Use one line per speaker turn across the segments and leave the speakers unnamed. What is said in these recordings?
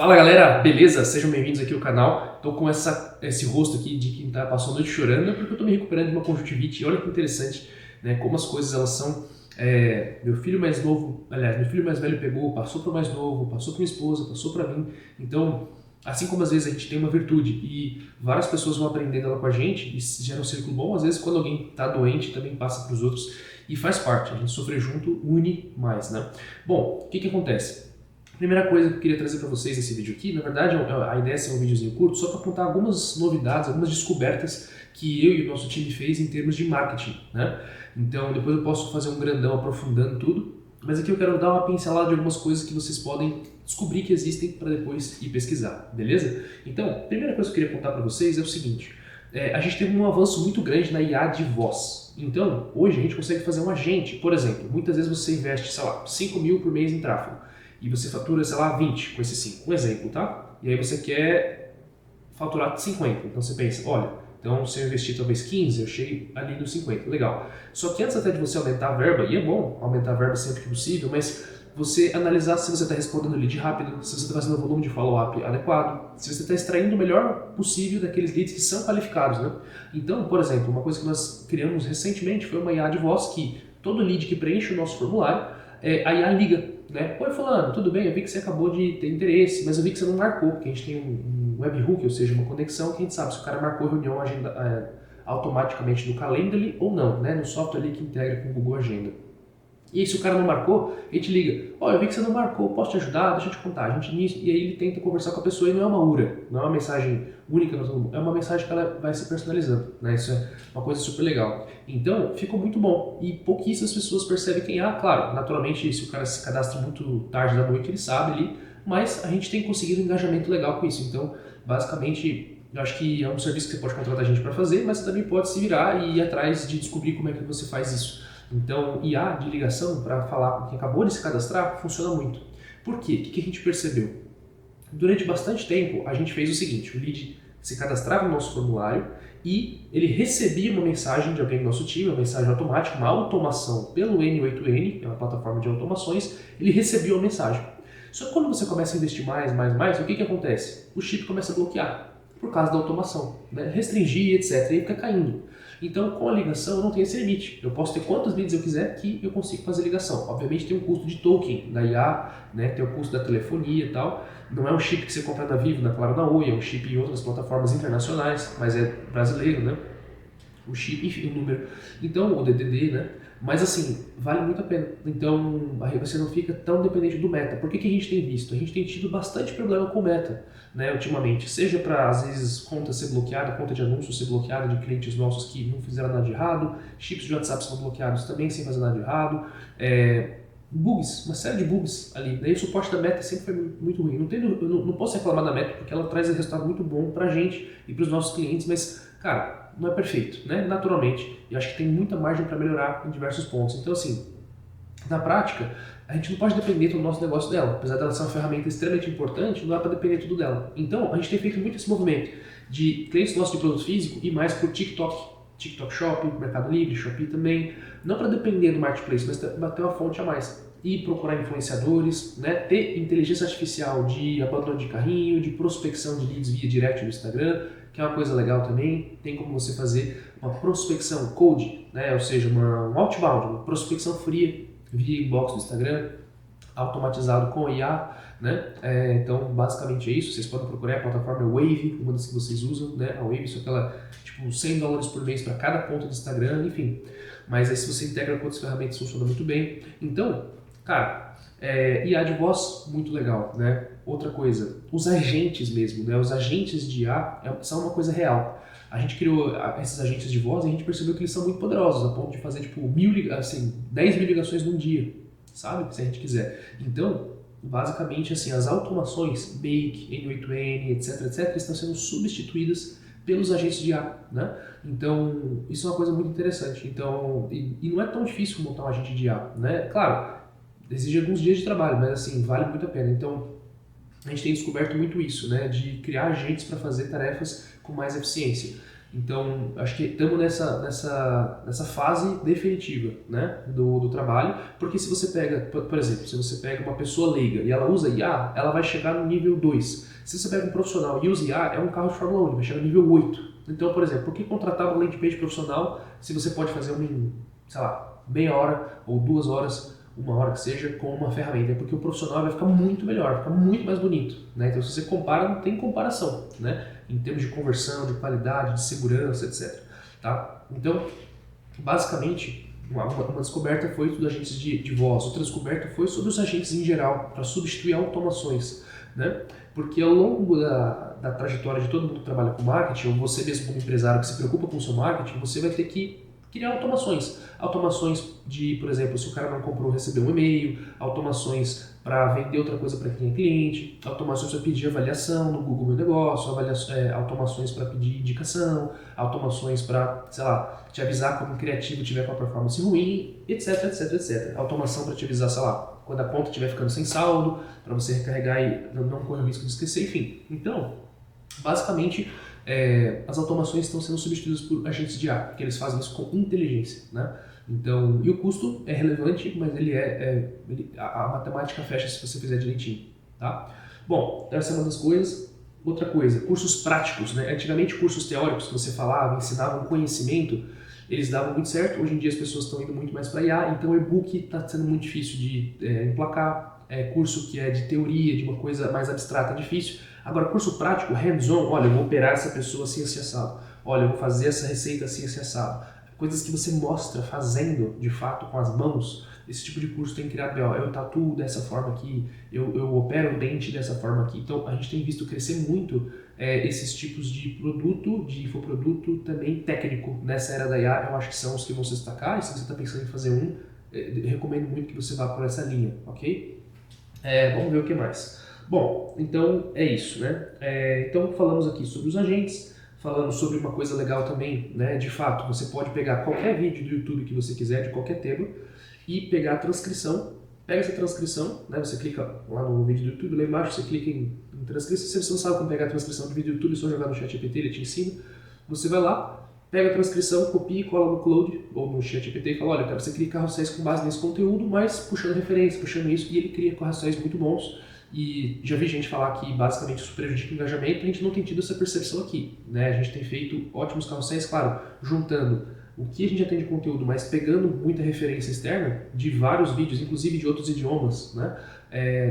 Fala galera, beleza? Sejam bem-vindos aqui ao canal. Tô com esse rosto aqui de quem passou a noite chorando porque eu tô me recuperando de uma conjuntivite. E olha que interessante, né, como as coisas elas são. Meu filho mais novo, aliás, meu filho mais velho pegou, passou para o mais novo, passou para minha esposa, passou para mim. Então, assim como às vezes a gente tem uma virtude e várias pessoas vão aprendendo ela com a gente e gera um círculo bom, às vezes quando alguém está doente também passa para os outros e faz parte. A gente sofrer junto une mais, né? Bom, o que acontece? Primeira coisa que eu queria trazer para vocês nesse vídeo aqui, na verdade a ideia é ser um videozinho curto só para contar algumas novidades, algumas descobertas que eu e o nosso time fez em termos de marketing, né? Então depois eu posso fazer um grandão aprofundando tudo, mas aqui eu quero dar uma pincelada de algumas coisas que vocês podem descobrir que existem para depois ir pesquisar, beleza? Então, a primeira coisa que eu queria contar para vocês é o seguinte, a gente teve um avanço muito grande na IA de voz. Então, hoje a gente consegue fazer um agente, por exemplo, muitas vezes você investe, sei lá, 5 mil por mês em tráfego, e você fatura, sei lá, 20 com esse 5, um exemplo, tá? E aí você quer faturar 50, então você pensa, olha, então se eu investir talvez 15, eu chego ali nos 50, legal. Só que antes até de você aumentar a verba, e é bom aumentar a verba sempre que possível, mas você analisar se você está respondendo lead rápido, se você está fazendo o volume de follow-up adequado, se você está extraindo o melhor possível daqueles leads que são qualificados, né? Então, por exemplo, uma coisa que nós criamos recentemente foi uma IA de voz que todo lead que preenche o nosso formulário, a IA liga, né? Oi fulano, tudo bem? Eu vi que você acabou de ter interesse, mas eu vi que você não marcou, porque a gente tem um webhook, ou seja, uma conexão que a gente sabe se o cara marcou a reunião automaticamente no Calendly ou não, né? No software ali que integra com o Google Agenda. E aí, se o cara não marcou, a gente liga, eu vi que você não marcou, posso te ajudar? Deixa eu te contar. A gente nisso, e aí ele tenta conversar com a pessoa e não é uma URA, não é uma mensagem única, é uma mensagem que ela vai se personalizando, né? Isso é uma coisa super legal. Então, ficou muito bom e pouquíssimas pessoas percebem quem é. Claro, naturalmente, se o cara se cadastra muito tarde da noite, ele sabe ali, mas a gente tem conseguido um engajamento legal com isso. Então, basicamente, eu acho que é um serviço que você pode contratar a gente para fazer, mas você também pode se virar e ir atrás de descobrir como é que você faz isso. Então, IA de ligação para falar com quem acabou de se cadastrar funciona muito. Por quê? O que a gente percebeu? Durante bastante tempo, a gente fez o seguinte, o lead se cadastrava no nosso formulário e ele recebia uma mensagem de alguém do nosso time, uma mensagem automática, uma automação pelo N8N, que é uma plataforma de automações, ele recebia uma mensagem. Só que quando você começa a investir mais, o que acontece? O chip começa a bloquear, por causa da automação, né? Restringir, etc, e fica caindo. Então, com a ligação, eu não tenho esse limite. Eu posso ter quantos leads eu quiser que eu consigo fazer ligação. Obviamente tem um custo de token da IA, né? Tem o custo da telefonia e tal. Não é um chip que você compra na Vivo, na Claro, na Oi, é um chip em outras plataformas internacionais, mas é brasileiro, né? O chip, enfim, o número. Então, o DDD, né? Mas assim, vale muito a pena. Então, aí você não fica tão dependente do meta. Por que a gente tem visto? A gente tem tido bastante problema com o meta, né, ultimamente. Seja para, às vezes, conta ser bloqueada, conta de anúncio ser bloqueada de clientes nossos que não fizeram nada de errado, chips de WhatsApp são bloqueados também sem fazer nada de errado, bugs, uma série de bugs ali. Daí o suporte da meta sempre foi muito ruim. Eu não posso reclamar da meta porque ela traz um resultado muito bom pra gente e para os nossos clientes, mas, cara, não é perfeito, né? Naturalmente. E acho que tem muita margem para melhorar em diversos pontos. Então, assim, na prática, a gente não pode depender do nosso negócio dela. Apesar dela ser uma ferramenta extremamente importante, não dá para depender tudo dela. Então, a gente tem feito muito esse movimento de clientes nossos de produto físico e mais por TikTok, TikTok Shop, Mercado Livre, Shopee também. Não para depender do marketplace, mas para ter uma fonte a mais. E procurar influenciadores, né? Ter inteligência artificial de abandono de carrinho, de prospecção de leads via direct no Instagram, que é uma coisa legal também. Tem como você fazer uma prospecção cold, né? Ou seja, um outbound, uma prospecção fria via inbox do Instagram, automatizado com IA, né? Então, basicamente é isso. Vocês podem procurar a plataforma Wave, uma das que vocês usam, né? A Wave, só aquela, tipo, $100 por mês para cada conta do Instagram, enfim. Mas aí se você integra com outras ferramentas, funciona muito bem. Então, cara, IA de voz, muito legal, né? Outra coisa, os agentes mesmo, né? Os agentes de IA são uma coisa real. A gente criou esses agentes de voz e a gente percebeu que eles são muito poderosos, a ponto de fazer, tipo, 10 mil ligações num dia, sabe? Se a gente quiser. Então, basicamente, assim, as automações, Make, N8N, etc, estão sendo substituídas pelos agentes de IA, né? Então, isso é uma coisa muito interessante. Então, e não é tão difícil montar um agente de IA, né? Claro, exige alguns dias de trabalho, mas assim, vale muito a pena. Então, a gente tem descoberto muito isso, né? De criar agentes para fazer tarefas com mais eficiência. Então, acho que estamos nessa fase definitiva, né, do trabalho, porque se você pega, por exemplo, se você pega uma pessoa leiga e ela usa IA, ela vai chegar no nível 2. Se você pega um profissional e usa IA, é um carro de Fórmula 1, ele vai chegar no nível 8. Então, por exemplo, por que contratar uma landing page profissional se você pode fazer sei lá, meia hora ou 2 horas, uma hora que seja, com uma ferramenta? Porque o profissional vai ficar muito melhor, vai ficar muito mais bonito, né? Então, se você compara, não tem comparação, né? Em termos de conversão, de qualidade, de segurança, etc. Tá? Então, basicamente, uma descoberta foi dos agentes de voz, outra descoberta foi sobre os agentes em geral, para substituir automações, né? Porque ao longo da trajetória de todo mundo que trabalha com marketing, ou você mesmo como empresário que se preocupa com o seu marketing, você vai ter que criar automações. Automações de, por exemplo, se o cara não comprou, receber um e-mail, automações para vender outra coisa para quem é cliente, automações para pedir avaliação no Google Meu Negócio, automações para pedir indicação, automações para, sei lá, te avisar quando o criativo tiver com a performance ruim, etc, etc, etc. Automação para te avisar, sei lá, quando a conta estiver ficando sem saldo, para você recarregar e não correr o risco de esquecer, enfim. Então, basicamente, as automações estão sendo substituídas por agentes de IA, que eles fazem isso com inteligência, né? Então, e o custo é relevante, mas a matemática fecha se você fizer direitinho, tá? Bom, essa é uma das coisas. Outra coisa, cursos práticos, né? Antigamente, cursos teóricos que você falava, ensinava um conhecimento, eles davam muito certo. Hoje em dia as pessoas estão indo muito mais para IA, então o e-book está sendo muito difícil de emplacar. Curso que é de teoria, de uma coisa mais abstrata, é difícil. Agora, curso prático, hands-on, olha, eu vou operar essa pessoa assim, assim, assado. Olha, eu vou fazer essa receita assim, assim, assado. Coisas que você mostra fazendo, de fato, com as mãos. Esse tipo de curso tem criado, eu tatuo dessa forma aqui, eu opero o dente dessa forma aqui. Então, a gente tem visto crescer muito esses tipos de produto, de infoproduto também técnico. Nessa era da IA, eu acho que são os que vão se destacar. E se você está pensando em fazer recomendo muito que você vá por essa linha, ok? Vamos ver o que mais. Bom, então é isso, né? Então falamos aqui sobre os agentes, falamos sobre uma coisa legal também, né? De fato, você pode pegar qualquer vídeo do YouTube que você quiser, de qualquer tema, e pegar a transcrição. Pega essa transcrição, né? Você clica lá no vídeo do YouTube, lá embaixo você clica em transcrição. Se você não sabe como pegar a transcrição do vídeo do YouTube, é só jogar no ChatGPT, ele te ensina. Você vai lá, pega a transcrição, copia e cola no Claude ou no ChatGPT e fala, olha, eu quero que você crie carrosséis com base nesse conteúdo, mas puxando referência, puxando isso, e ele cria carrosséis muito bons. E já vi gente falar que basicamente isso prejudica o engajamento, a gente não tem tido essa percepção aqui, né? A gente tem feito ótimos carrosséis, claro, juntando o que a gente já tem de conteúdo, mas pegando muita referência externa de vários vídeos, inclusive de outros idiomas, né?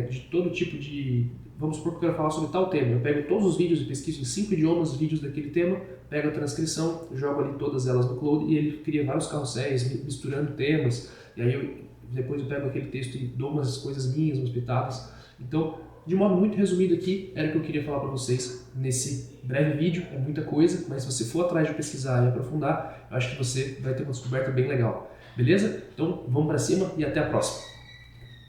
De todo tipo de... Vamos supor que eu quero falar sobre tal tema. Eu pego todos os vídeos e pesquiso em 5 idiomas vídeos daquele tema, pego a transcrição, jogo ali todas elas no Claude e ele cria vários carrosséis misturando temas. E aí depois eu pego aquele texto e dou umas coisas minhas, umas pitadas. Então, de modo muito resumido aqui, era o que eu queria falar para vocês nesse breve vídeo. É muita coisa, mas se você for atrás de pesquisar e aprofundar, eu acho que você vai ter uma descoberta bem legal. Beleza? Então, vamos para cima e até a próxima.